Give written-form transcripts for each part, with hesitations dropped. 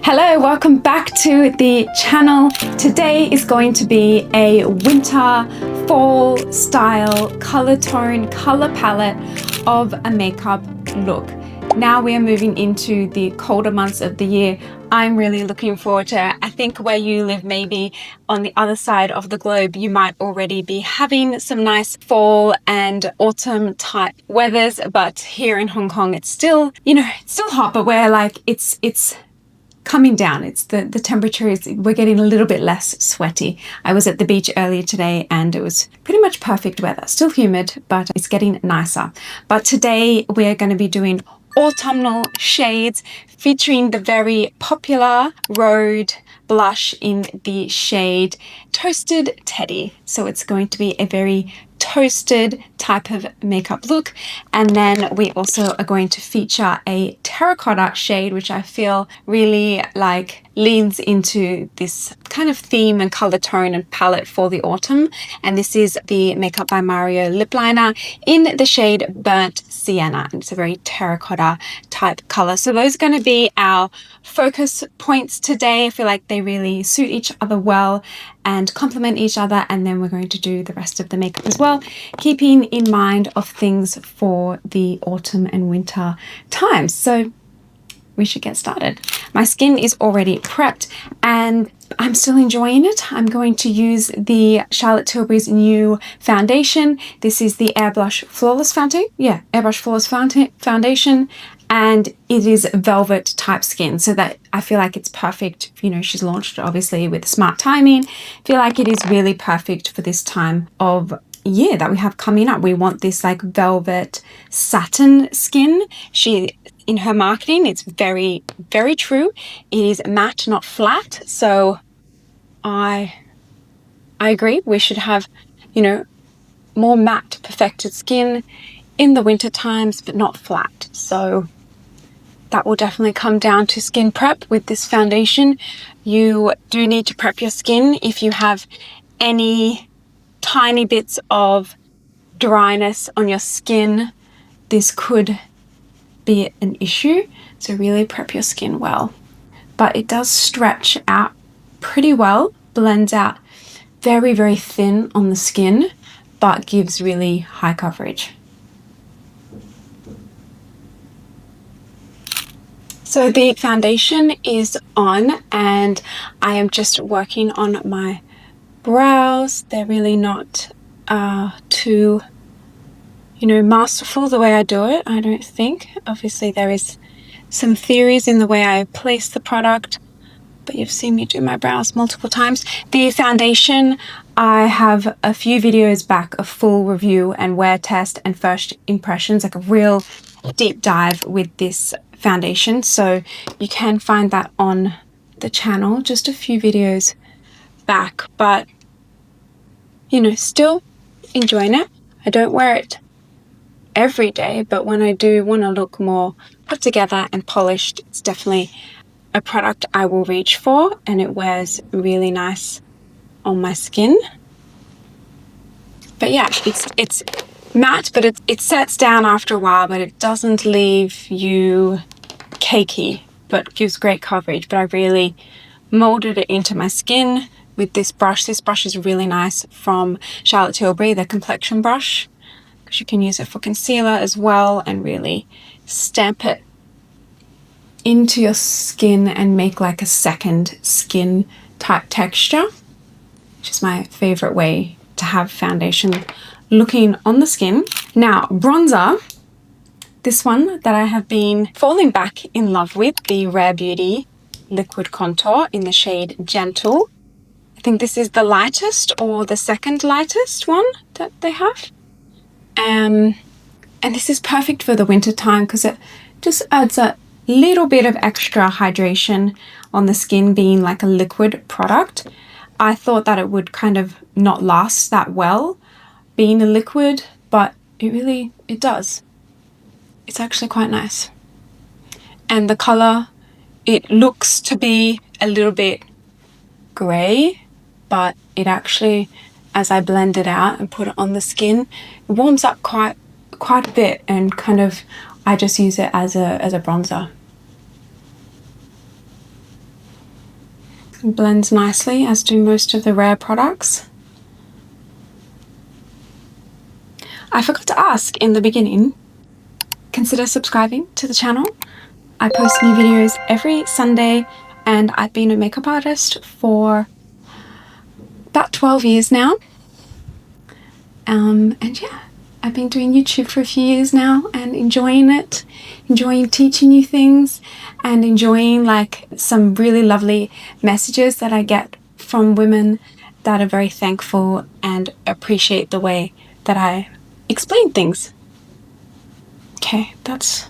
Hello, welcome back to the channel. Today is going to be a winter fall style color tone, color palette of a makeup look. Now we are moving into the colder months of the year. I'm really looking forward to it. I think where you live, maybe on the other side of the globe, you might already be having some nice fall and autumn type weathers, but here in Hong Kong, it's still, it's still hot, but we're like, it's coming down. It's the temperature is, we're getting a little bit less sweaty. I was at the beach earlier today and it was pretty much perfect weather. Still humid, but it's getting nicer. But today we're going to be doing autumnal shades featuring the very popular Rhode Blush in the shade Toasted Teddy. So it's going to be a very toasted type of makeup look. And then we also are going to feature a terracotta shade, which I feel really like leans into this kind of theme and color tone and palette for the autumn. And this is the Makeup by Mario lip liner in the shade Burnt Sienna. And it's a very terracotta type color. So those are going to be our focus points today. I feel like they really suit each other well and complement each other, and then we're going to do the rest of the makeup as well, keeping in mind of things for the autumn and winter times. So we should get started. My skin is already prepped and I'm still enjoying it. I'm going to use the Charlotte Tilbury's new foundation. This is the Airbrush Flawless Foundation. Yeah, Airbrush Flawless Foundation. And it is velvet type skin, so that I feel like it's perfect. She's launched it obviously with smart timing. I feel like it is really perfect for this time of year that we have coming up. We want this like velvet satin skin. In her marketing, it's very, very true. It is matte, not flat. So I agree. We should have, more matte perfected skin in the winter times, but not flat. So that will definitely come down to skin prep with this foundation. You do need to prep your skin if you have any tiny bits of dryness on your skin. This could be an issue, so really prep your skin well. But it does stretch out pretty well, blends out very, very thin on the skin, but gives really high coverage. So the foundation is on and I am just working on my brows. They're really not too, masterful the way I do it, I don't think. Obviously there is some theories in the way I place the product, but you've seen me do my brows multiple times. The foundation, I have a few videos back, a full review and wear test and first impressions, like a real deep dive with this foundation, so you can find that on the channel just a few videos back. But still enjoying it. I don't wear it every day, but when I do want to look more put together and polished, it's definitely a product I will reach for, and it wears really nice on my skin. But yeah, it's matte, but it sets down after a while, but it doesn't leave you cakey, but gives great coverage. But I really molded it into my skin with this brush. This brush is really nice from Charlotte Tilbury, the complexion brush, because you can use it for concealer as well and really stamp it into your skin and make like a second skin type texture, which is my favorite way to have foundation looking on the skin. Now, bronzer, this one that I have been falling back in love with, the Rare Beauty Liquid Contour in the shade Gentle. I think this is the lightest or the second lightest one that they have. And this is perfect for the winter time because it just adds a little bit of extra hydration on the skin, being like a liquid product. I thought that it would kind of not last that well being a liquid, but it does. It's actually quite nice. And the color, it looks to be a little bit gray, but it actually, as I blend it out and put it on the skin, it warms up quite a bit, and kind of I just use it as a bronzer. It blends nicely, as do most of the Rare products. I forgot to ask in the beginning, consider subscribing to the channel. I post new videos every Sunday, and I've been a makeup artist for about 12 years now. And yeah, I've been doing YouTube for a few years now and enjoying it, enjoying teaching you things, and enjoying like some really lovely messages that I get from women that are very thankful and appreciate the way that I explain things. Okay, that's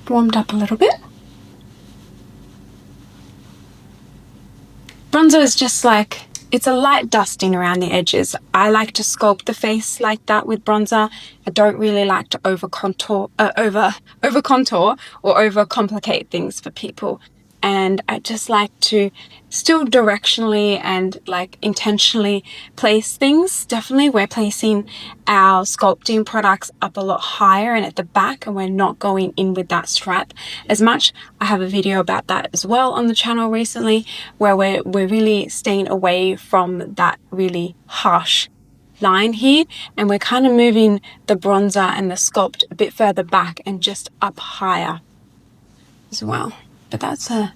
warmed up a little bit. Bronzer is just like, it's a light dusting around the edges. I like to sculpt the face like that with bronzer. I don't really like to over contour or over complicate things for people. And I just like to still directionally and like intentionally place things. Definitely we're placing our sculpting products up a lot higher and at the back, and we're not going in with that stripe as much. I have a video about that as well on the channel recently, where we're really staying away from that really harsh line here, and we're kind of moving the bronzer and the sculpt a bit further back and just up higher as well. But that's a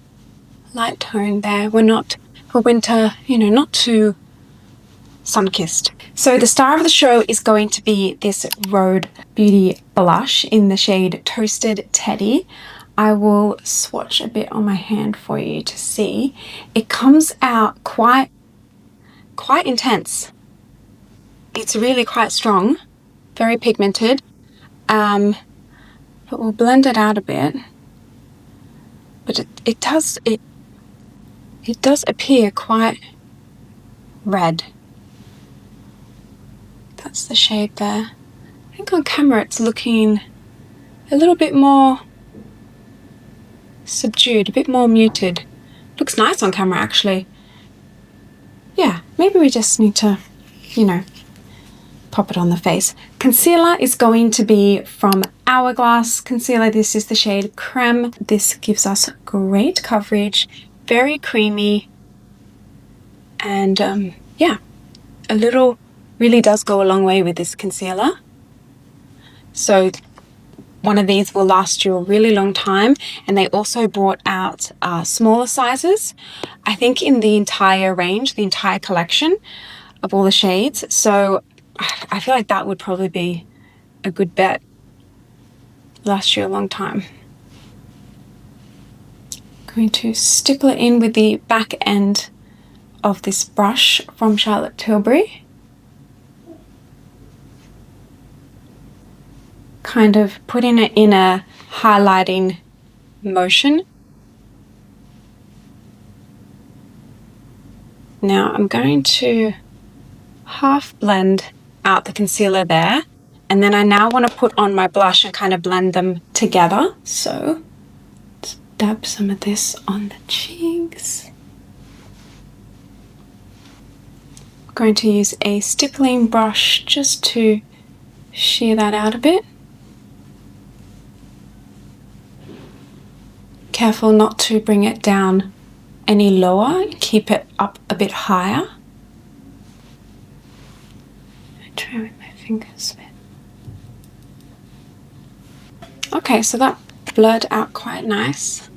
light tone there. We're not, for winter, you know, not too sun-kissed. So the star of the show is going to be this Rhode Beauty blush in the shade Toasted Teddy. I will swatch a bit on my hand for you to see. It comes out quite intense. It's really quite strong, very pigmented, but we'll blend it out a bit. But it does appear quite red. That's the shade there. I think on camera it's looking a little bit more subdued, a bit more muted. Looks nice on camera actually. Yeah, maybe we just need to, you know, pop it on the face. Concealer is going to be from Hourglass Concealer. This is the shade Creme. This gives us great coverage, very creamy, and yeah, a little really does go a long way with this concealer. So one of these will last you a really long time, and they also brought out smaller sizes, I think, in the entire range, the entire collection of all the shades. So I feel like that would probably be a good bet. Last you a long time. Going to stipple it in with the back end of this brush from Charlotte Tilbury. Kind of putting it in a highlighting motion. Now I'm going to half blend out the concealer there, and then I now want to put on my blush and kind of blend them together. So let's dab some of this on the cheeks. I'm going to use a stippling brush just to shear that out a bit. Careful not to bring it down any lower, keep it up a bit higher. I try with my fingers a bit. Okay, so that blurred out quite nice.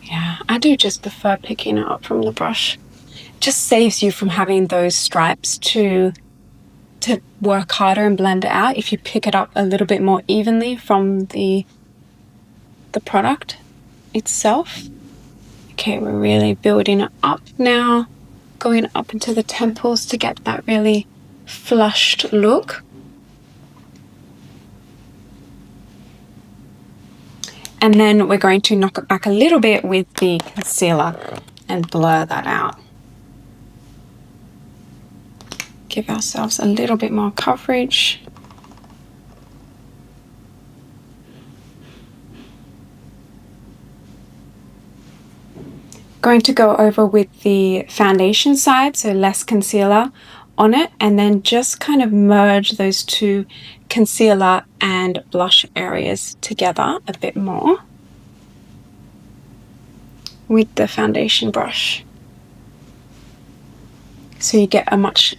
Yeah, I do just prefer picking it up from the brush. It just saves you from having those stripes to work harder and blend it out if you pick it up a little bit more evenly from the product itself. Okay, we're really building it up now, going up into the temples to get that really flushed look. And then we're going to knock it back a little bit with the concealer and blur that out. Give ourselves a little bit more coverage. Going to go over with the foundation side, so less concealer on it, and then just kind of merge those two concealer and blush areas together a bit more. with the foundation brush. So you get a much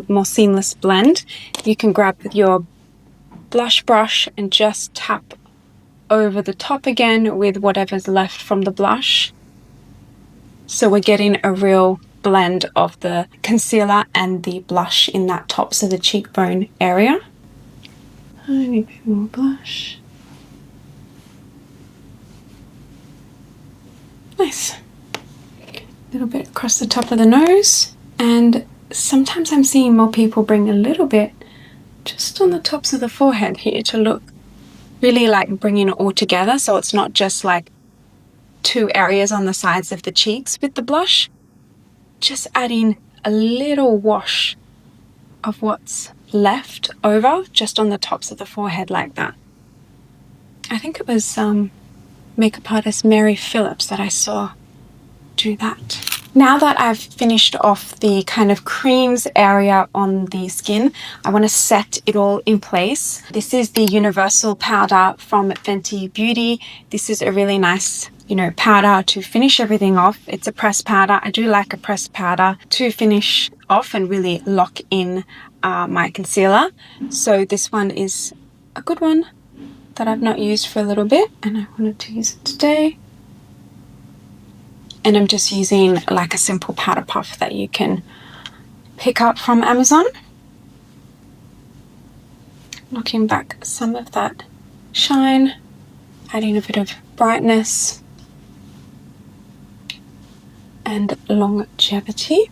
more seamless blend. You can grab your blush brush and just tap over the top again with whatever's left from the blush. So we're getting a real blend of the concealer and the blush in that tops of the cheekbone area. Tiny bit more blush. Nice. A little bit across the top of the nose. And sometimes I'm seeing more people bring a little bit just on the tops of the forehead here to look really like bringing it all together, so it's not just like two areas on the sides of the cheeks with the blush. Just adding a little wash of what's left over just on the tops of the forehead like that. I think it was makeup artist Mary Phillips that I saw do that. Now that I've finished off the kind of creams area on the skin, I want to set it all in place. This is the Universal powder from Fenty Beauty. This is a really nice, powder to finish everything off. It's a pressed powder. I do like a pressed powder to finish off and really lock in my concealer. So this one is a good one that I've not used for a little bit, and I wanted to use it today. And I'm just using like a simple powder puff that you can pick up from Amazon. Knocking back some of that shine, adding a bit of brightness and longevity.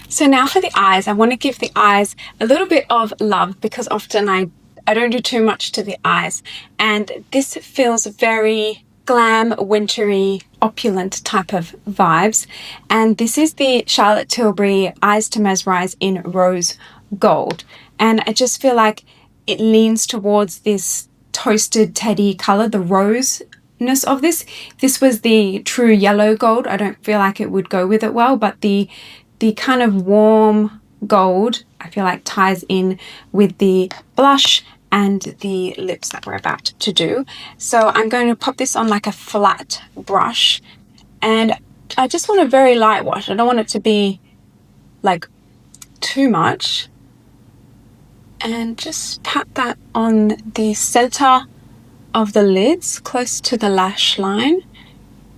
So now for the eyes, I want to give the eyes a little bit of love because often I don't do too much to the eyes, and this feels very glam, wintry, opulent type of vibes. And this is the Charlotte Tilbury Eyes to Mesmerize in Rose Gold, and I just feel like it leans towards this toasted teddy color, the roseness of this. If this was the true yellow gold, I don't feel like it would go with it well, but the kind of warm gold I feel like ties in with the blush and the lips that we're about to do. So I'm going to pop this on like a flat brush, and I just want a very light wash. I don't want it to be like too much, and just pat that on the center of the lids close to the lash line.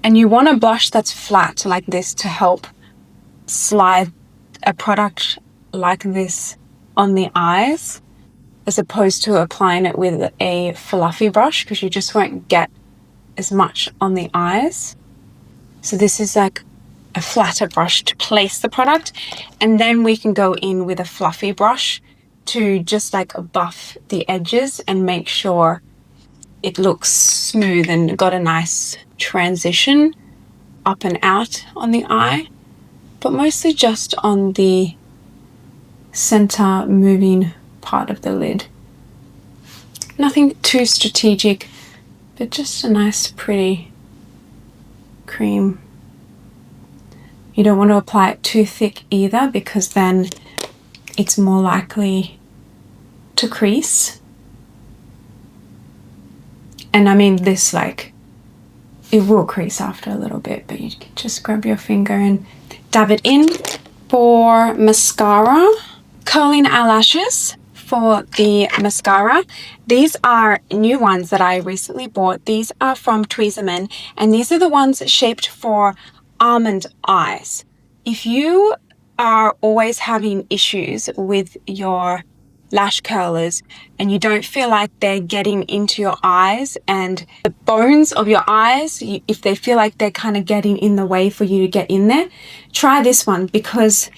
And you want a blush that's flat like this to help slide a product like this on the eyes, as opposed to applying it with a fluffy brush, because you just won't get as much on the eyes. So this is like a flatter brush to place the product, and then we can go in with a fluffy brush to just like buff the edges and make sure it looks smooth and got a nice transition up and out on the eye, but mostly just on the center moving part of the lid. Nothing too strategic, but just a nice pretty cream. You don't want to apply it too thick either, because then it's more likely to crease. And I mean this, like, it will crease after a little bit, but you can just grab your finger and dab it in. For mascara, curling eyelashes. For the mascara, these are new ones that I recently bought. These are from Tweezerman, and these are the ones shaped for almond eyes. If you are always having issues with your lash curlers and you don't feel like they're getting into your eyes, and the bones of your eyes, if they feel like they're kind of getting in the way for you to get in there, try this one, because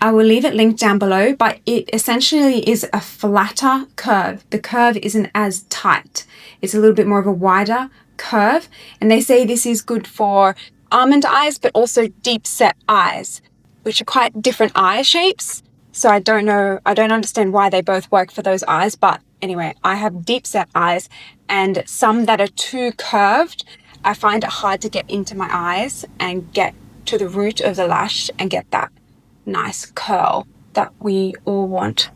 I will leave it linked down below, but it essentially is a flatter curve. The curve isn't as tight. It's a little bit more of a wider curve. And they say this is good for almond eyes, but also deep set eyes, which are quite different eye shapes. So I don't understand why they both work for those eyes. But anyway, I have deep set eyes, and some that are too curved, I find it hard to get into my eyes and get to the root of the lash and get that nice curl that we all want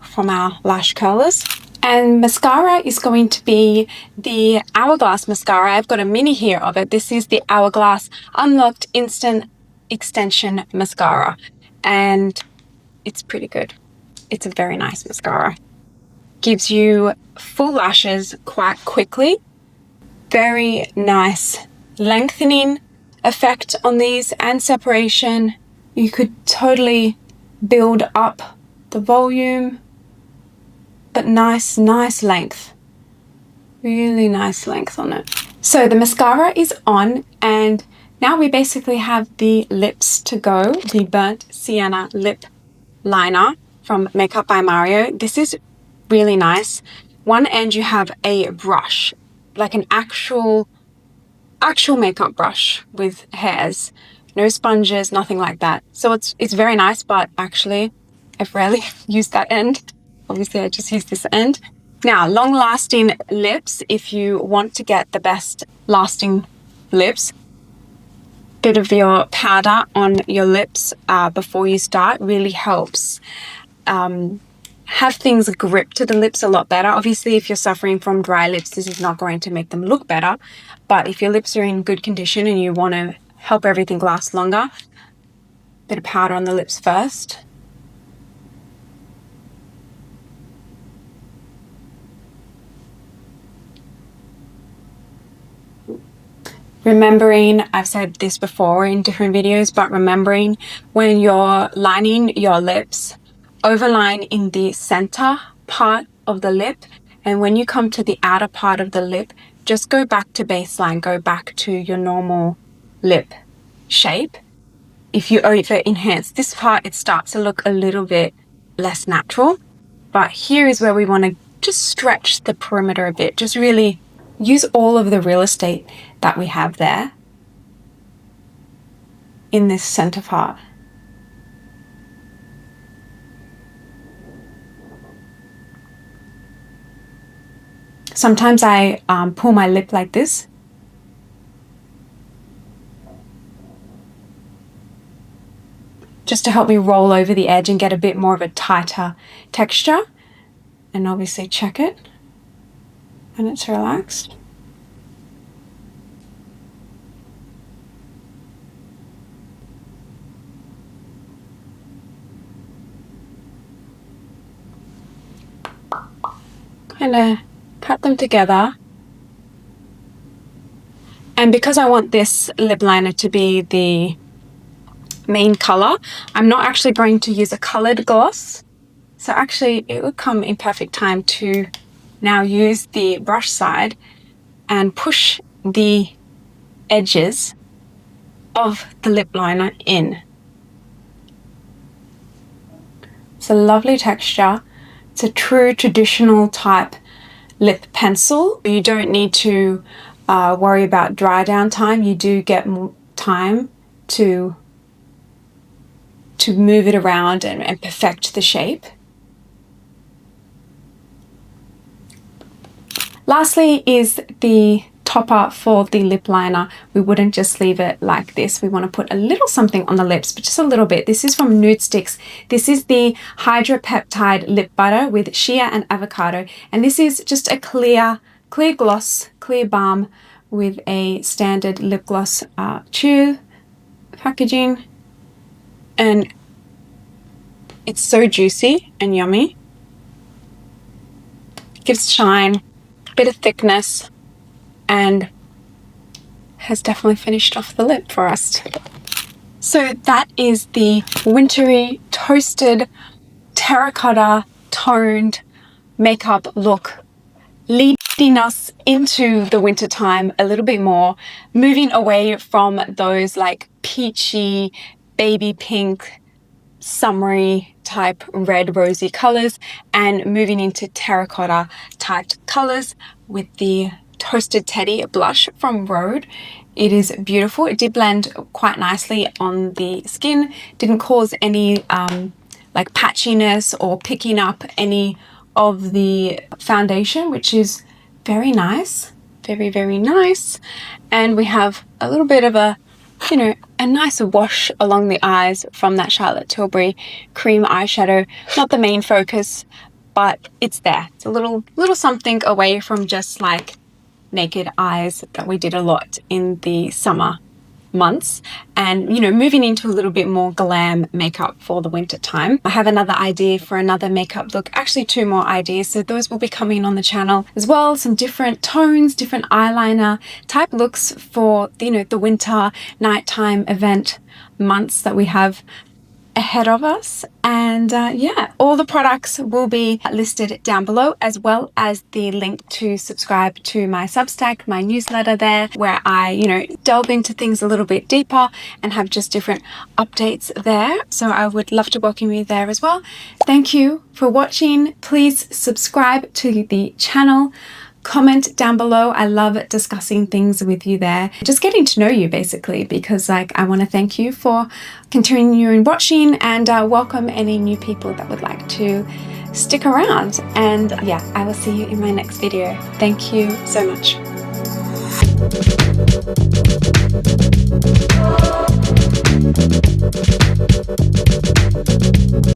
from our lash curlers. And mascara is going to be the Hourglass mascara. I've got a mini here of it. This is the Hourglass Unlocked Instant Extension Mascara. And it's pretty good. It's a very nice mascara. Gives you full lashes quite quickly. Very nice lengthening effect on these and separation. You could totally build up the volume, but nice length. Really nice length on it. So the mascara is on, and now we basically have the lips to go. The Burnt Sienna Lip Liner from Makeup by Mario. This is really nice. One end you have a brush, like an actual makeup brush with hairs. No sponges, nothing like that. So it's very nice, but actually I've rarely used that end. Obviously I just use this end. Now, long lasting lips, if you want to get the best lasting lips, bit of your powder on your lips before you start really helps have things grip to the lips a lot better. Obviously, if you're suffering from dry lips, this is not going to make them look better. But if your lips are in good condition and you want to help everything last longer, bit of powder on the lips first. Remembering, I've said this before in different videos, but remembering when you're lining your lips, overline in the center part of the lip, and when you come to the outer part of the lip, just go back to baseline, go back to your normal lip shape. If you over enhance this part, it starts to look a little bit less natural. But here is where we want to just stretch the perimeter a bit, just really use all of the real estate that we have there in this center part. Sometimes I pull my lip like this. Just to help me roll over the edge and get a bit more of a tighter texture. And obviously check it when it's relaxed. Kind of cut them together. And because I want this lip liner to be the main color, I'm not actually going to use a colored gloss. So actually it would come in perfect time to now use the brush side and push the edges of the lip liner in. It's a lovely texture. It's a true traditional type lip pencil. You don't need to worry about dry down time. You do get more time to move it around and perfect the shape. Lastly is the topper for the lip liner. We wouldn't just leave it like this. We want to put a little something on the lips, but just a little bit. This is from Nude Sticks. This is the Hydropeptide Lip Butter with shea and avocado. And this is just a clear gloss, clear balm with a standard lip gloss tube packaging. And it's so juicy and yummy. Gives shine, bit of thickness, and has definitely finished off the lip for us. So that is the wintry, toasted, terracotta, toned makeup look, leading us into the winter time a little bit more, moving away from those like peachy, baby pink, summery type red rosy colors and moving into terracotta typed colors with the Toasted Teddy blush from Rhode. It is beautiful. It did blend quite nicely on the skin, didn't cause any like patchiness or picking up any of the foundation, which is very nice, very nice. And we have a little bit of a, you know, a nice wash along the eyes from that Charlotte Tilbury cream eyeshadow. Not the main focus, but it's there. It's a little something away from just like naked eyes that we did a lot in the summer months, and moving into a little bit more glam makeup for the winter time. I have another idea for another makeup look, actually 2 more ideas, so those will be coming on the channel as well. Some different tones, different eyeliner type looks for the winter nighttime event months that we have ahead of us. And yeah, all the products will be listed down below, as well as the link to subscribe to my Substack, my newsletter there, where I delve into things a little bit deeper and have just different updates there. So I would love to welcome you there as well. Thank you for watching. Please subscribe to the channel. Comment down below. I love discussing things with you there, just getting to know you basically, because I want to thank you for continuing watching, and welcome any new people that would like to stick around. And yeah, I will see you in my next video. Thank you so much.